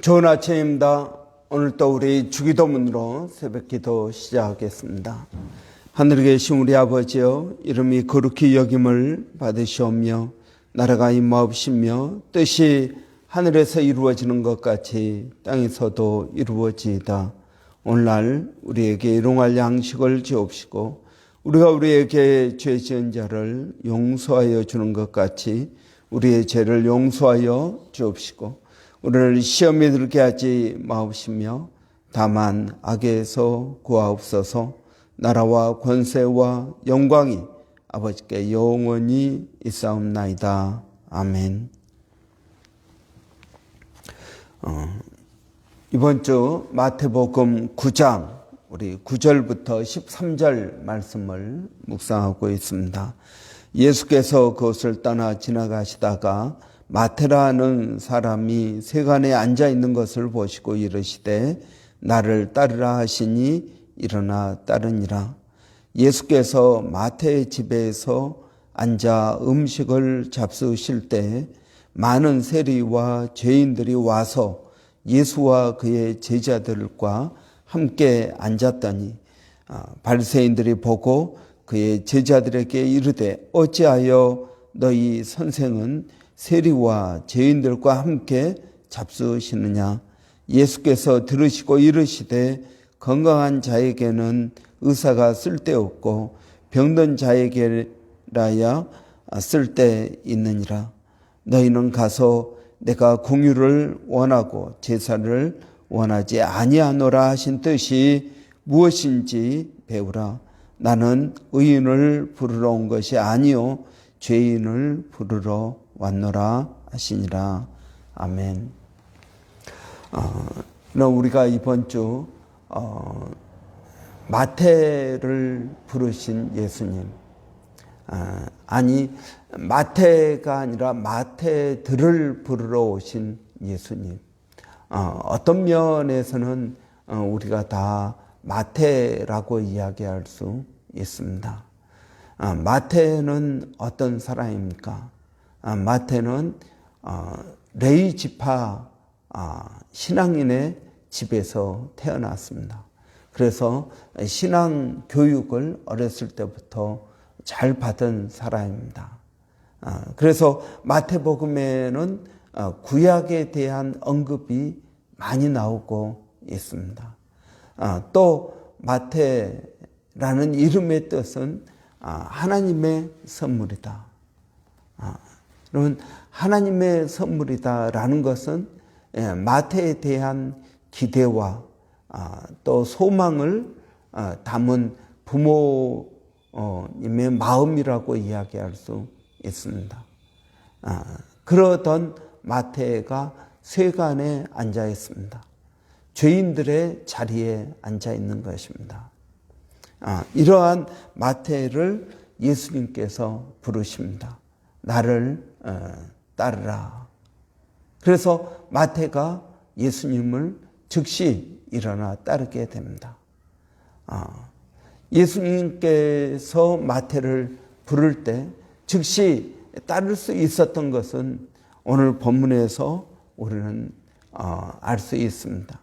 좋은 아침입니다. 오늘 또 우리 주기도문으로 새벽기도 시작하겠습니다. 하늘에 계신 우리 아버지여, 이름이 거룩히 여김을 받으시오며 나라가 임하옵시며 뜻이 하늘에서 이루어지는 것 같이 땅에서도 이루어지이다. 오늘날 우리에게 일용할 양식을 주옵시고 우리가 우리에게 죄 지은 자를 용서하여 주는 것 같이 우리의 죄를 용서하여 주옵시고 우리를 시험에 들게 하지 마옵시며 다만 악에서 구하옵소서. 나라와 권세와 영광이 아버지께 영원히 있사옵나이다. 아멘. 이번 주 마태복음 9장 우리 9절부터 13절 말씀을 묵상하고 있습니다. 예수께서 그곳을 떠나 지나가시다가 마태라는 사람이 세간에 앉아 있는 것을 보시고 이르시되 나를 따르라 하시니 일어나 따르니라. 예수께서 마태의 집에서 앉아 음식을 잡수실 때 많은 세리와 죄인들이 와서 예수와 그의 제자들과 함께 앉았더니 바리새인들이 보고 그의 제자들에게 이르되 어찌하여 너희 선생은 세리와 죄인들과 함께 잡수시느냐. 예수께서 들으시고 이르시되 건강한 자에게는 의사가 쓸데없고 병든 자에게라야 쓸데있느니라. 너희는 가서 내가 공유를 원하고 제사를 원하지 아니하노라 하신 뜻이 무엇인지 배우라. 나는 의인을 부르러 온 것이 아니요 죄인을 부르러 왔노라 하시니라. 아멘. 우리가 이번 주 마태를 부르신 예수님, 마태가 아니라 마태들을 부르러 오신 예수님. 어떤 면에서는 우리가 다 마태라고 이야기할 수 있습니다. 마태는 어떤 사람입니까? 마태는 레위 지파 신앙인의 집에서 태어났습니다. 그래서 신앙 교육을 어렸을 때부터 잘 받은 사람입니다. 그래서 마태복음에는 구약에 대한 언급이 많이 나오고 있습니다. 또 마태라는 이름의 뜻은 하나님의 선물이다. 여러분, 하나님의 선물이다라는 것은 마태에 대한 기대와 또 소망을 담은 부모님의 마음이라고 이야기할 수 있습니다. 그러던 마태가 세간에 앉아 있습니다. 죄인들의 자리에 앉아 있는 것입니다. 이러한 마태를 예수님께서 부르십니다. 나를 따르라. 그래서 마태가 예수님을 즉시 일어나 따르게 됩니다. 예수님께서 마태를 부를 때 즉시 따를 수 있었던 것은 오늘 본문에서 우리는 알 수 있습니다.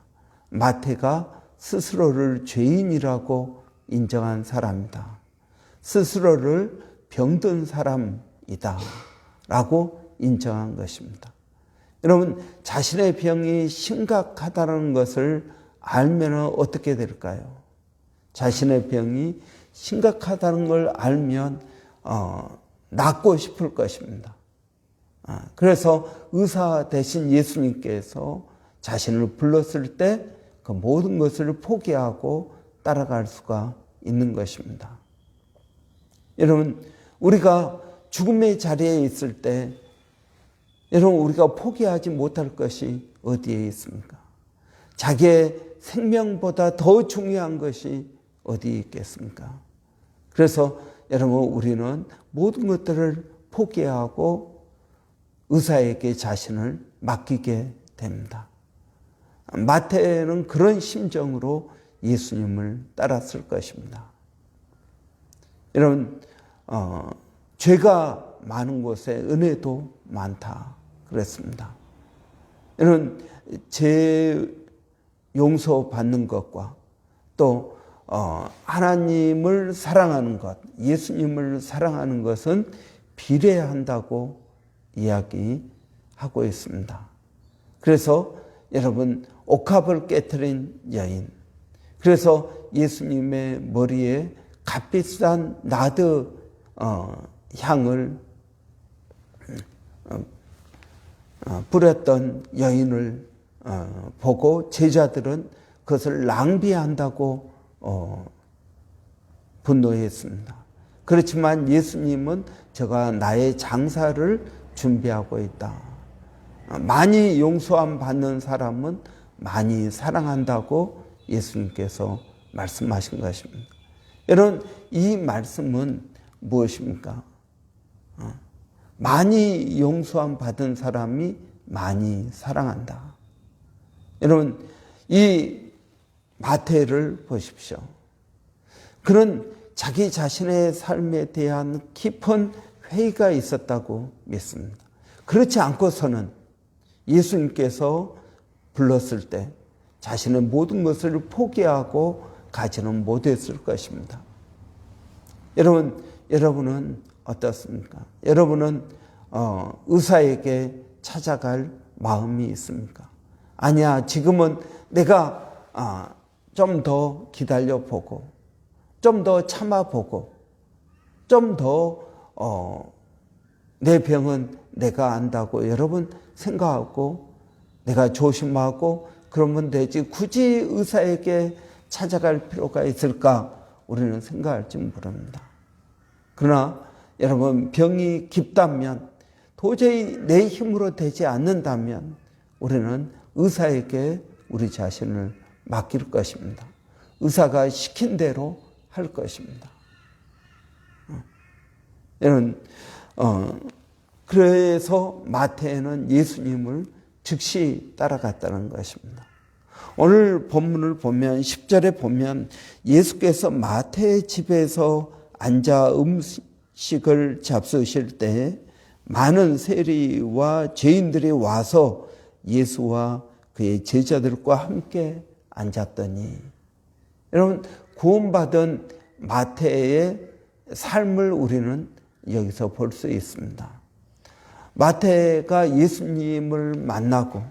마태가 스스로를 죄인이라고 인정한 사람이다. 스스로를 병든 사람이다 라고 인정한 것입니다. 여러분, 자신의 병이 심각하다는 것을 알면 어떻게 될까요? 자신의 병이 심각하다는 걸 알면 낫고 싶을 것입니다. 그래서 의사 대신 예수님께서 자신을 불렀을 때 그 모든 것을 포기하고 따라갈 수가 있는 것입니다. 여러분, 우리가 죽음의 자리에 있을 때 여러분, 우리가 포기하지 못할 것이 어디에 있습니까? 자기의 생명보다 더 중요한 것이 어디에 있겠습니까? 그래서 여러분, 우리는 모든 것들을 포기하고 의사에게 자신을 맡기게 됩니다. 마태는 그런 심정으로 예수님을 따랐을 것입니다. 여러분, 죄가 많은 곳에 은혜도 많다 그랬습니다. 이런 죄 용서받는 것과 또 하나님을 사랑하는 것, 예수님을 사랑하는 것은 비례한다고 이야기하고 있습니다. 그래서 여러분, 옥합을 깨트린 여인, 그래서 예수님의 머리에 값비싼 나드 향을 뿌렸던 여인을 보고 제자들은 그것을 낭비한다고 분노했습니다. 그렇지만 예수님은 제가 나의 장사를 준비하고 있다. 많이 용서함 받는 사람은 많이 사랑한다고 예수님께서 말씀하신 것입니다. 여러분, 이 말씀은 무엇입니까? 많이 용서함 받은 사람이 많이 사랑한다. 여러분, 이 마태를 보십시오. 그는 자기 자신의 삶에 대한 깊은 회의가 있었다고 믿습니다. 그렇지 않고서는 예수님께서 불렀을 때 자신의 모든 것을 포기하고 가지는 못했을 것입니다. 여러분은 어떻습니까? 여러분은 의사에게 찾아갈 마음이 있습니까? 아니야, 지금은 내가 좀 더 기다려보고, 좀 더 참아보고, 좀 더 내 병은 내가 안다고 여러분 생각하고 내가 조심하고 그러면 되지, 굳이 의사에게 찾아갈 필요가 있을까? 우리는 생각할지 모릅니다. 그러나 여러분, 병이 깊다면, 도저히 내 힘으로 되지 않는다면 우리는 의사에게 우리 자신을 맡길 것입니다. 의사가 시킨 대로 할 것입니다. 여러분, 그래서 마태는 예수님을 즉시 따라갔다는 것입니다. 오늘 본문을 보면 10절에 보면 예수께서 마태의 집에서 앉아 음식을 잡수실 때 많은 세리와 죄인들이 와서 예수와 그의 제자들과 함께 앉았더니, 여러분, 구원받은 마태의 삶을 우리는 여기서 볼 수 있습니다. 마태가 예수님을 만나고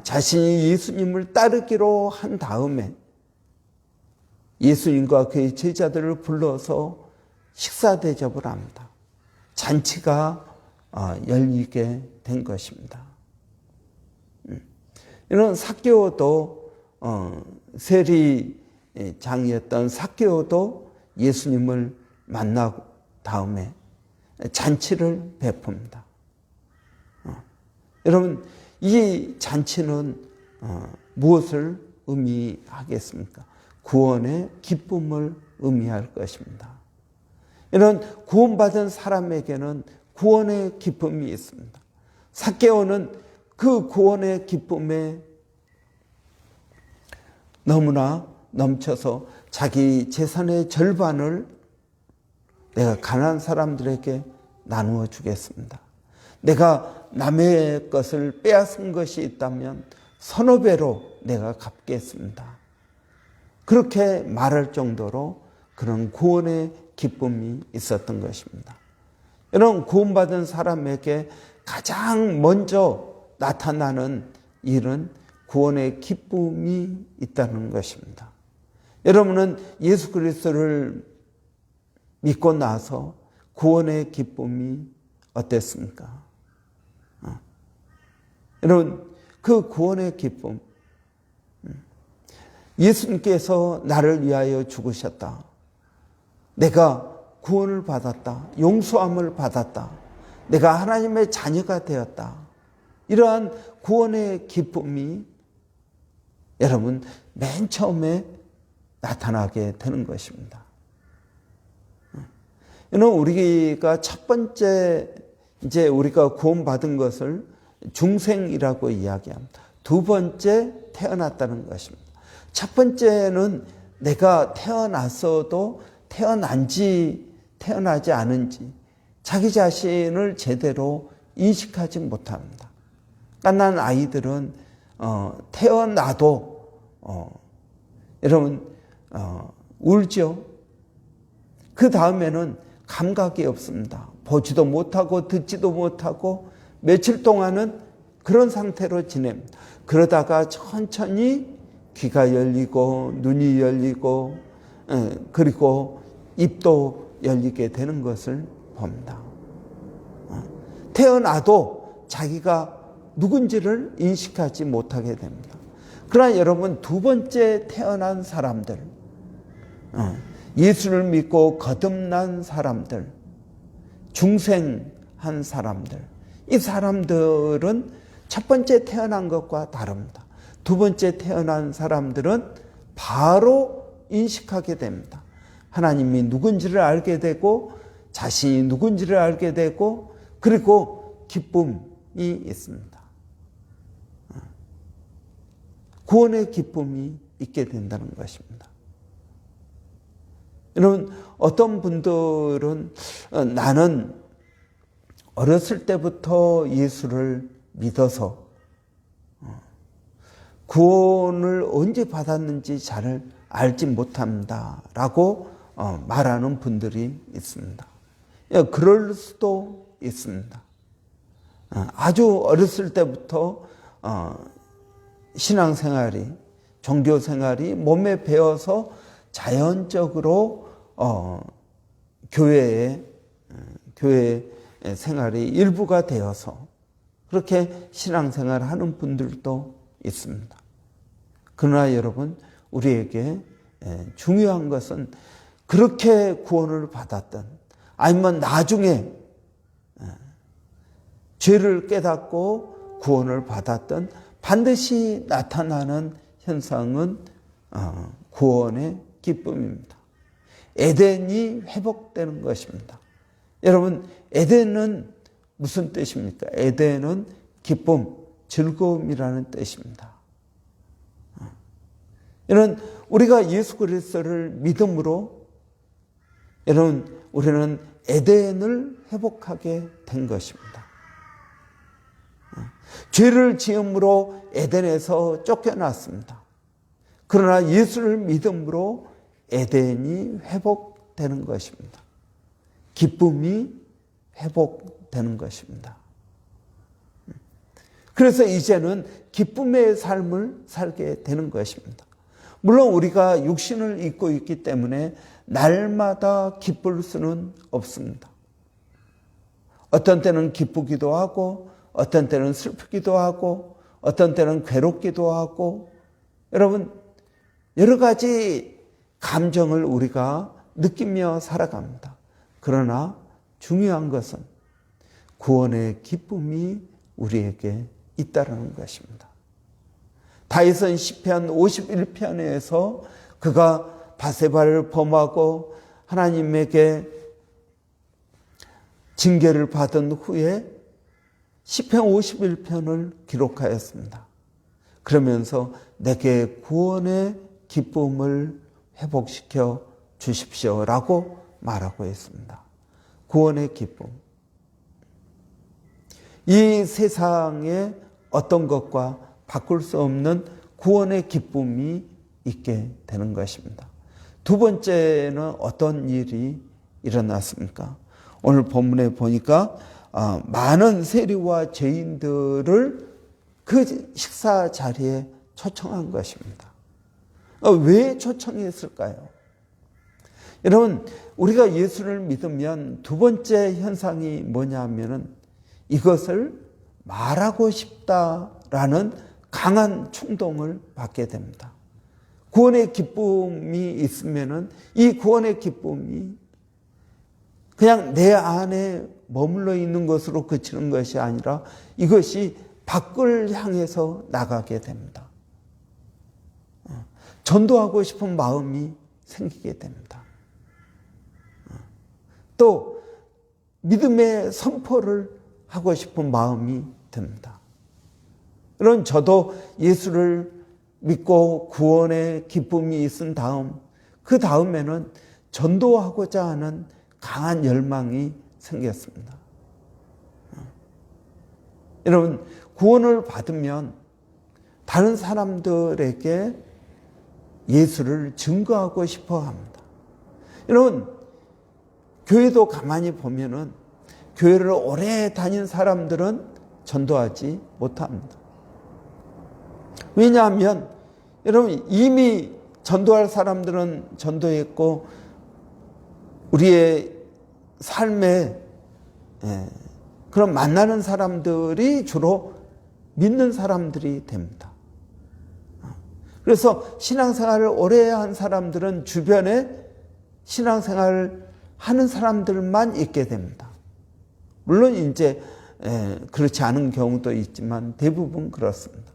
자신이 예수님을 따르기로 한 다음에 예수님과 그의 제자들을 불러서 식사 대접을 합니다. 잔치가 열리게 된 것입니다. 이런 삭개오도 세리장이었던 삭개오도 예수님을 만나고 다음에 잔치를 베풉니다. 여러분, 이 잔치는 무엇을 의미하겠습니까? 구원의 기쁨을 의미할 것입니다. 이런 구원받은 사람에게는 구원의 기쁨이 있습니다. 삭개오는 그 구원의 기쁨에 너무나 넘쳐서 자기 재산의 절반을 내가 가난한 사람들에게 나누어 주겠습니다. 내가 남의 것을 빼앗은 것이 있다면 서너 배로 내가 갚겠습니다. 그렇게 말할 정도로 그런 구원의 기쁨이 있었던 것입니다. 이런 구원받은 사람에게 가장 먼저 나타나는 일은 구원의 기쁨이 있다는 것입니다. 여러분은 예수 그리스도를 믿고 나서 구원의 기쁨이 어땠습니까? 여러분, 그 구원의 기쁨, 예수님께서 나를 위하여 죽으셨다. 내가 구원을 받았다. 용서함을 받았다. 내가 하나님의 자녀가 되었다. 이러한 구원의 기쁨이 여러분 맨 처음에 나타나게 되는 것입니다. 여러분, 우리가 첫 번째 이제 우리가 구원받은 것을 중생이라고 이야기합니다. 두 번째 태어났다는 것입니다. 첫 번째는 내가 태어났어도 태어나지 않은지 자기 자신을 제대로 인식하지 못합니다. 갓난 아이들은 태어나도 여러분 울죠. 그 다음에는 감각이 없습니다. 보지도 못하고 듣지도 못하고 며칠 동안은 그런 상태로 지냅니다. 그러다가 천천히 귀가 열리고 눈이 열리고 그리고 입도 열리게 되는 것을 봅니다. 태어나도 자기가 누군지를 인식하지 못하게 됩니다. 그러나 여러분, 두 번째 태어난 사람들, 예수를 믿고 거듭난 사람들, 중생한 사람들, 이 사람들은 첫 번째 태어난 것과 다릅니다. 두 번째 태어난 사람들은 바로 인식하게 됩니다. 하나님이 누군지를 알게 되고 자신이 누군지를 알게 되고 그리고 기쁨이 있습니다. 구원의 기쁨이 있게 된다는 것입니다. 여러분, 어떤 분들은 나는 어렸을 때부터 예수를 믿어서 구원을 언제 받았는지 잘 알지 못합니다 라고 말하는 분들이 있습니다. 그럴 수도 있습니다. 아주 어렸을 때부터 신앙생활이, 종교생활이 몸에 배어서 자연적으로 교회 생활이 일부가 되어서 그렇게 신앙생활을 하는 분들도 있습니다. 그러나 여러분, 우리에게 중요한 것은 그렇게 구원을 받았던, 아니면 나중에 죄를 깨닫고 구원을 받았던 반드시 나타나는 현상은 구원의 기쁨입니다. 에덴이 회복되는 것입니다. 여러분, 에덴은 무슨 뜻입니까? 에덴은 기쁨, 즐거움이라는 뜻입니다. 여러분, 우리가 예수 그리스도를 믿음으로 여러분, 우리는 에덴을 회복하게 된 것입니다. 죄를 지음으로 에덴에서 쫓겨났습니다. 그러나 예수를 믿음으로 에덴이 회복되는 것입니다. 기쁨이 회복되는 것입니다. 그래서 이제는 기쁨의 삶을 살게 되는 것입니다. 물론 우리가 육신을 입고 있기 때문에 날마다 기쁠 수는 없습니다. 어떤 때는 기쁘기도 하고 어떤 때는 슬프기도 하고 어떤 때는 괴롭기도 하고 여러분 여러 가지 감정을 우리가 느끼며 살아갑니다. 그러나 중요한 것은 구원의 기쁨이 우리에게 있다는 것입니다. 다윗은 시편 51편에서 그가 바세바를 범하고 하나님에게 징계를 받은 후에 시편 51편을 기록하였습니다. 그러면서 내게 구원의 기쁨을 회복시켜 주십시오라고 말하고 있습니다. 구원의 기쁨. 이 세상에 어떤 것과 바꿀 수 없는 구원의 기쁨이 있게 되는 것입니다. 두 번째는 어떤 일이 일어났습니까? 오늘 본문에 보니까 많은 세리와 죄인들을 그 식사 자리에 초청한 것입니다. 왜 초청했을까요? 여러분, 우리가 예수를 믿으면 두 번째 현상이 뭐냐면은 이것을 말하고 싶다라는 강한 충동을 받게 됩니다. 구원의 기쁨이 있으면은 이 구원의 기쁨이 그냥 내 안에 머물러 있는 것으로 그치는 것이 아니라 이것이 밖을 향해서 나가게 됩니다. 전도하고 싶은 마음이 생기게 됩니다. 또 믿음의 선포를 하고 싶은 마음이 듭니다. 그럼 저도 예수를 믿고 구원의 기쁨이 있은 다음 그 다음에는 전도하고자 하는 강한 열망이 생겼습니다. 여러분, 구원을 받으면 다른 사람들에게 예수를 증거하고 싶어 합니다. 여러분, 교회도 가만히 보면은 교회를 오래 다닌 사람들은 전도하지 못합니다. 왜냐하면 여러분, 이미 전도할 사람들은 전도했고 우리의 삶에 그런 만나는 사람들이 주로 믿는 사람들이 됩니다. 그래서 신앙생활을 오래 한 사람들은 주변에 신앙생활을 하는 사람들만 있게 됩니다. 물론 이제 그렇지 않은 경우도 있지만 대부분 그렇습니다.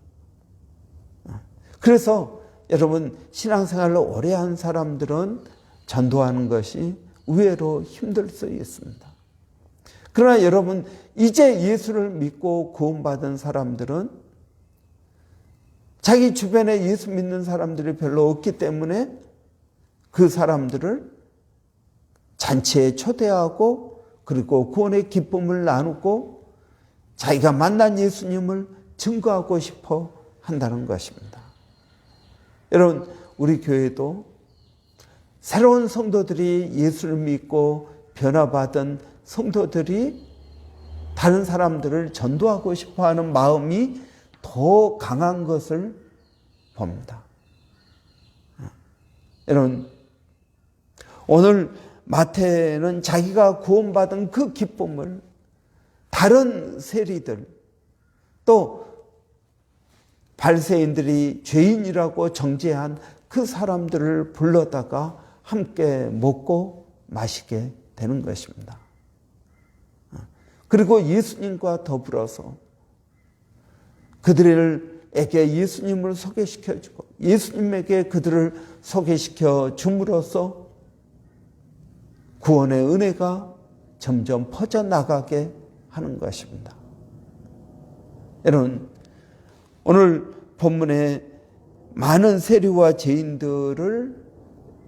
그래서 여러분, 신앙생활을 오래 한 사람들은 전도하는 것이 의외로 힘들 수 있습니다. 그러나 여러분, 이제 예수를 믿고 구원받은 사람들은 자기 주변에 예수 믿는 사람들이 별로 없기 때문에 그 사람들을 잔치에 초대하고 그리고 구원의 기쁨을 나누고 자기가 만난 예수님을 증거하고 싶어 한다는 것입니다. 여러분, 우리 교회도 새로운 성도들이 예수를 믿고 변화받은 성도들이 다른 사람들을 전도하고 싶어 하는 마음이 더 강한 것을 봅니다. 여러분, 오늘 마태는 자기가 구원받은 그 기쁨을 다른 세리들, 또 바리새인들이 죄인이라고 정죄한 그 사람들을 불러다가 함께 먹고 마시게 되는 것입니다. 그리고 예수님과 더불어서 그들에게 예수님을 소개시켜주고 예수님에게 그들을 소개시켜 줌으로써 구원의 은혜가 점점 퍼져나가게 하는 것입니다. 여러분, 오늘 본문에 많은 세리와 죄인들을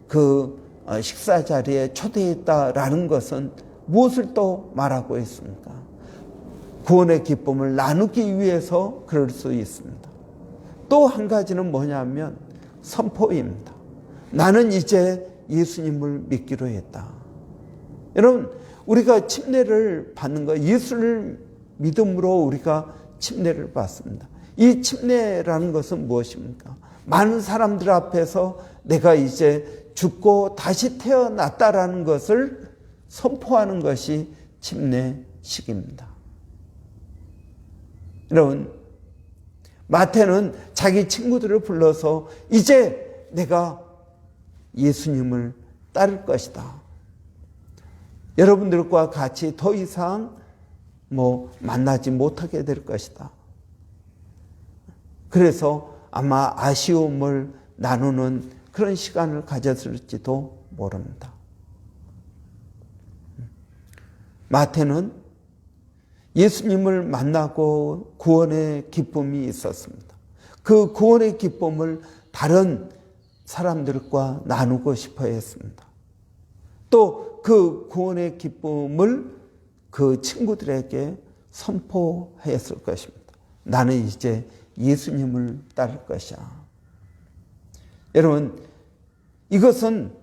그 식사 자리에 초대했다라는 것은 무엇을 또 말하고 있습니까? 구원의 기쁨을 나누기 위해서 그럴 수 있습니다. 또 한 가지는 뭐냐면 선포입니다. 나는 이제 예수님을 믿기로 했다. 여러분, 우리가 침례를 받는 거, 예수를 믿음으로 우리가 침례를 받습니다. 이 침례라는 것은 무엇입니까? 많은 사람들 앞에서 내가 이제 죽고 다시 태어났다라는 것을 선포하는 것이 침례식입니다. 여러분, 마태는 자기 친구들을 불러서 이제 내가 예수님을 따를 것이다. 여러분들과 같이 더 이상 만나지 못하게 될 것이다. 그래서 아마 아쉬움을 나누는 그런 시간을 가졌을지도 모릅니다. 마태는 예수님을 만나고 구원의 기쁨이 있었습니다. 그 구원의 기쁨을 다른 사람들과 나누고 싶어 했습니다. 또 그 구원의 기쁨을 그 친구들에게 선포했을 것입니다. 나는 이제 예수님을 따를 것이야. 여러분, 이것은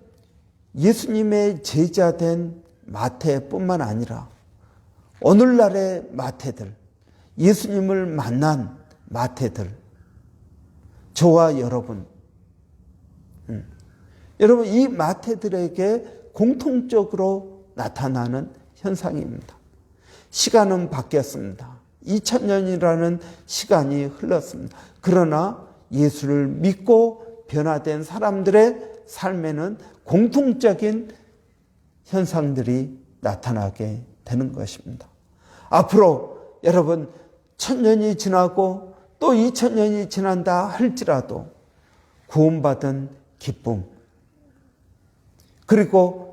예수님의 제자된 마태뿐만 아니라 오늘날의 마태들, 예수님을 만난 마태들, 저와 여러분, 여러분, 이 마태들에게 공통적으로 나타나는 현상입니다. 시간은 바뀌었습니다. 2000년이라는 시간이 흘렀습니다. 그러나 예수를 믿고 변화된 사람들의 삶에는 공통적인 현상들이 나타나게 되는 것입니다. 앞으로 여러분 1000년이 지나고 또 2000년이 지난다 할지라도 구원받은 기쁨, 그리고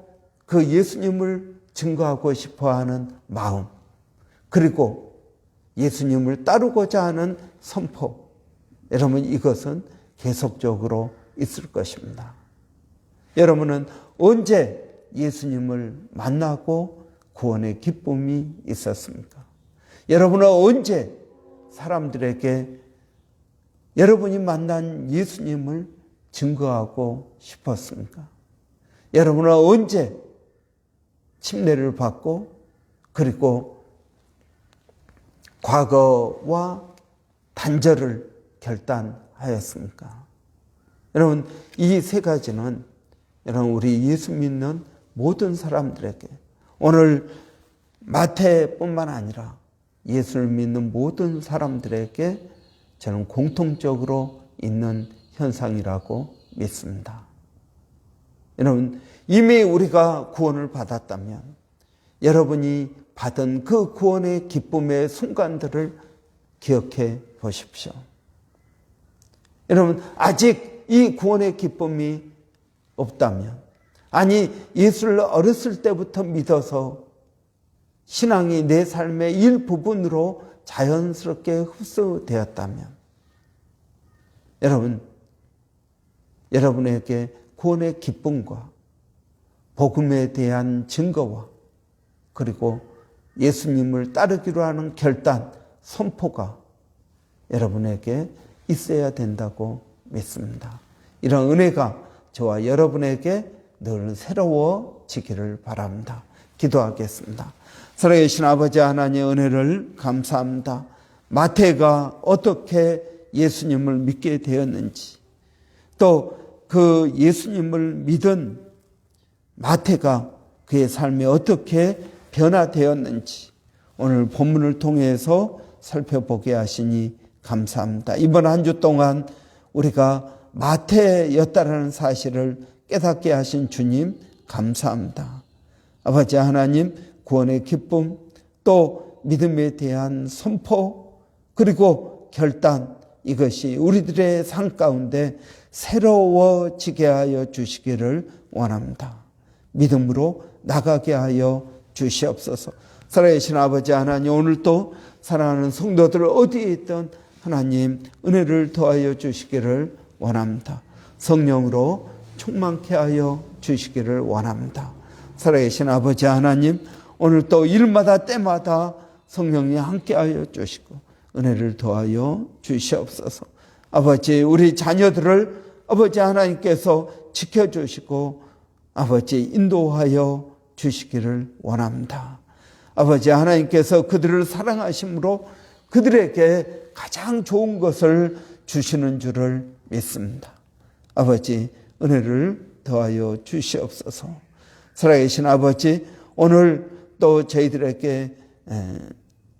그 예수님을 증거하고 싶어하는 마음, 그리고 예수님을 따르고자 하는 선포, 여러분, 이것은 계속적으로 있을 것입니다. 여러분은 언제 예수님을 만나고 구원의 기쁨이 있었습니까? 여러분은 언제 사람들에게 여러분이 만난 예수님을 증거하고 싶었습니까? 여러분은 언제 침례를 받고 그리고 과거와 단절을 결단하였습니까? 여러분, 이 세 가지는 여러분 우리 예수 믿는 모든 사람들에게, 오늘 마태뿐만 아니라 예수를 믿는 모든 사람들에게 저는 공통적으로 있는 현상이라고 믿습니다. 여러분, 이미 우리가 구원을 받았다면 여러분이 받은 그 구원의 기쁨의 순간들을 기억해 보십시오. 여러분, 아직 이 구원의 기쁨이 없다면, 아니 예수를 어렸을 때부터 믿어서 신앙이 내 삶의 일부분으로 자연스럽게 흡수되었다면, 여러분에게 구원의 기쁨과 복음에 대한 증거와 그리고 예수님을 따르기로 하는 결단, 선포가 여러분에게 있어야 된다고 믿습니다. 이런 은혜가 저와 여러분에게 늘 새로워지기를 바랍니다. 기도하겠습니다. 살아계신 아버지 하나님의 은혜를 감사합니다. 마태가 어떻게 예수님을 믿게 되었는지, 또 그 예수님을 믿은 마태가 그의 삶에 어떻게 변화되었는지 오늘 본문을 통해서 살펴보게 하시니 감사합니다. 이번 한 주 동안 우리가 마태였다라는 사실을 깨닫게 하신 주님 감사합니다. 아버지 하나님, 구원의 기쁨, 또 믿음에 대한 선포, 그리고 결단, 이것이 우리들의 삶 가운데 새로워지게 하여 주시기를 원합니다. 믿음으로 나가게 하여 주시옵소서. 살아계신 아버지 하나님, 오늘도 사랑하는 성도들 어디에 있든 하나님 은혜를 더하여 주시기를 원합니다. 성령으로 충만케 하여 주시기를 원합니다. 살아계신 아버지 하나님, 오늘 또 일마다 때마다 성령이 함께하여 주시고 은혜를 더하여 주시옵소서. 아버지, 우리 자녀들을 아버지 하나님께서 지켜주시고 아버지 인도하여 주시기를 원합니다. 아버지 하나님께서 그들을 사랑하심으로 그들에게 가장 좋은 것을 주시는 줄을 믿습니다. 아버지, 은혜를 더하여 주시옵소서. 살아계신 아버지, 오늘 또 저희들에게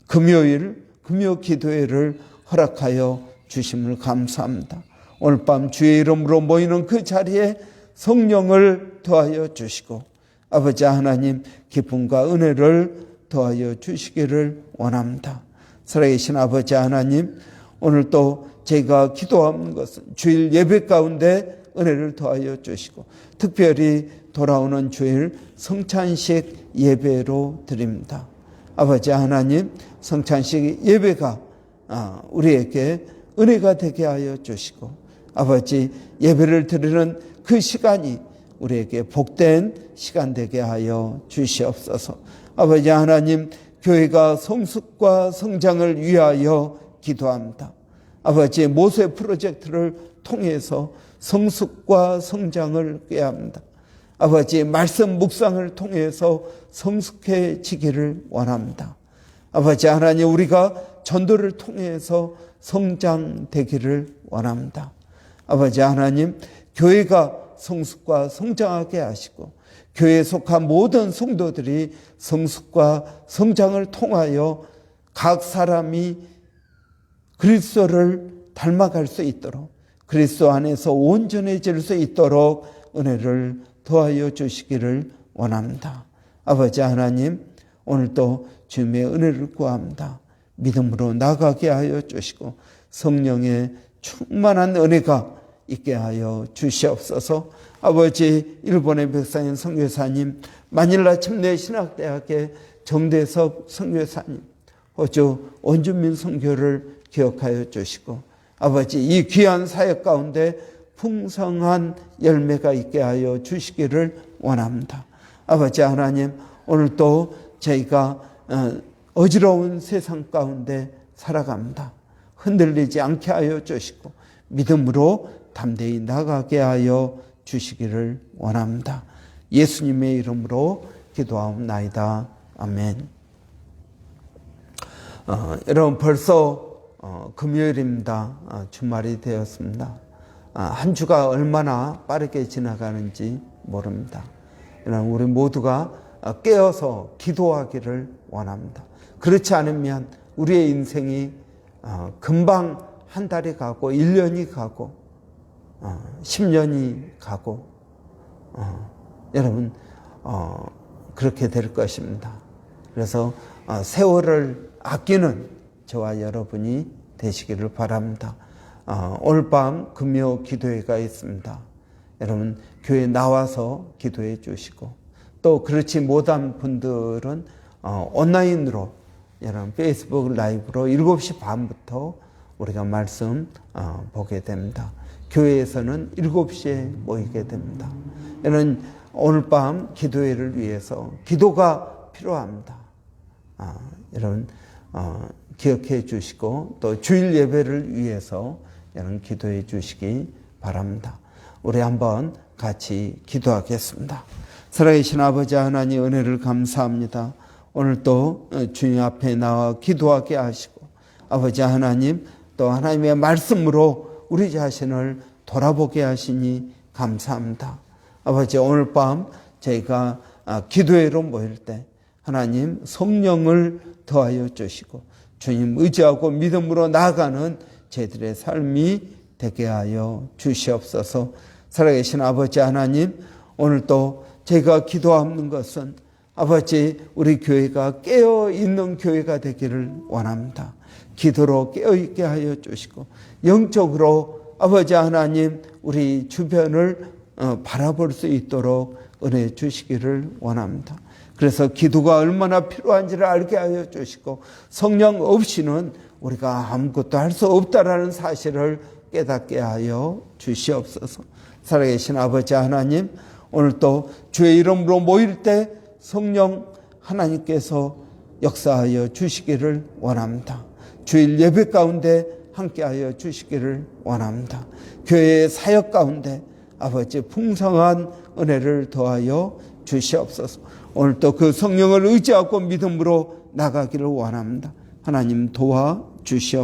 금요 기도회를 허락하여 주심을 감사합니다. 오늘 밤 주의 이름으로 모이는 그 자리에 성령을 더하여 주시고 아버지 하나님 기쁨과 은혜를 더하여 주시기를 원합니다. 살아계신 아버지 하나님, 오늘 또 제가 기도하는 것은 주일 예배 가운데 은혜를 더하여 주시고 특별히 돌아오는 주일 성찬식 예배로 드립니다. 아버지 하나님, 성찬식 예배가 우리에게 은혜가 되게 하여 주시고 아버지 예배를 드리는 그 시간이 우리에게 복된 시간 되게 하여 주시옵소서. 아버지 하나님, 교회가 성숙과 성장을 위하여 기도합니다. 아버지, 모세 프로젝트를 통해서 성숙과 성장을 꾀합니다. 아버지, 말씀 묵상을 통해서 성숙해지기를 원합니다. 아버지 하나님, 우리가 전도를 통해서 성장되기를 원합니다. 아버지 하나님, 교회가 성숙과 성장하게 하시고 교회에 속한 모든 성도들이 성숙과 성장을 통하여 각 사람이 그리스도를 닮아갈 수 있도록, 그리스도 안에서 온전해질 수 있도록 은혜를 더하여 주시기를 원합니다. 아버지 하나님, 오늘도 주님의 은혜를 구합니다. 믿음으로 나가게 하여 주시고 성령의 충만한 은혜가 있게 하여 주시옵소서. 아버지, 일본의 백사인 선교사님, 마닐라 침례신학대학의 정대섭 선교사님, 호주 원주민 선교를 기억하여 주시고 아버지, 이 귀한 사역 가운데 풍성한 열매가 있게 하여 주시기를 원합니다. 아버지 하나님, 오늘도 저희가 어지러운 세상 가운데 살아갑니다. 흔들리지 않게 하여 주시고 믿음으로 담대히 나가게 하여 주시기를 원합니다. 예수님의 이름으로 기도하옵나이다. 아멘. 여러분 벌써 금요일입니다. 주말이 되었습니다. 한 주가 얼마나 빠르게 지나가는지 모릅니다. 여러분 우리 모두가 깨어서 기도하기를 원합니다. 그렇지 않으면 우리의 인생이 금방 한 달이 가고 1년이 가고 10년이 가고 여러분 그렇게 될 것입니다. 그래서 세월을 아끼는 저와 여러분이 되시기를 바랍니다. 오늘 밤 금요 기도회가 있습니다. 여러분 교회 나와서 기도해 주시고 또 그렇지 못한 분들은 온라인으로 여러분 페이스북 라이브로 7시 반부터 우리가 말씀 보게 됩니다. 교회에서는 7시에 모이게 됩니다. 여러분 오늘 밤 기도회를 위해서 기도가 필요합니다. 여러분 기억해 주시고 또 주일 예배를 위해서 여러분 기도해 주시기 바랍니다. 우리 한번 같이 기도하겠습니다. 살아계신 아버지 하나님 은혜를 감사합니다. 오늘 또 주님 앞에 나와 기도하게 하시고 아버지 하나님 또 하나님의 말씀으로 우리 자신을 돌아보게 하시니 감사합니다. 아버지 오늘 밤 저희가 기도회로 모일 때 하나님 성령을 더하여 주시고 주님 의지하고 믿음으로 나아가는 저희들의 삶이 되게 하여 주시옵소서. 살아계신 아버지 하나님 오늘도 제가 기도하는 것은 아버지 우리 교회가 깨어있는 교회가 되기를 원합니다. 기도로 깨어있게 하여 주시고 영적으로 아버지 하나님 우리 주변을 바라볼 수 있도록 은혜 주시기를 원합니다. 그래서 기도가 얼마나 필요한지를 알게 하여 주시고 성령 없이는 우리가 아무것도 할 수 없다라는 사실을 깨닫게 하여 주시옵소서. 살아계신 아버지 하나님 오늘 또 주의 이름으로 모일 때 성령 하나님께서 역사하여 주시기를 원합니다. 주일 예배 가운데 함께하여 주시기를 원합니다. 교회의 사역 가운데 아버지 풍성한 은혜를 더하여 주시옵소서. 오늘 또 그 성령을 의지하고 믿음으로 나가기를 원합니다. 하나님 도와 주시옵소서.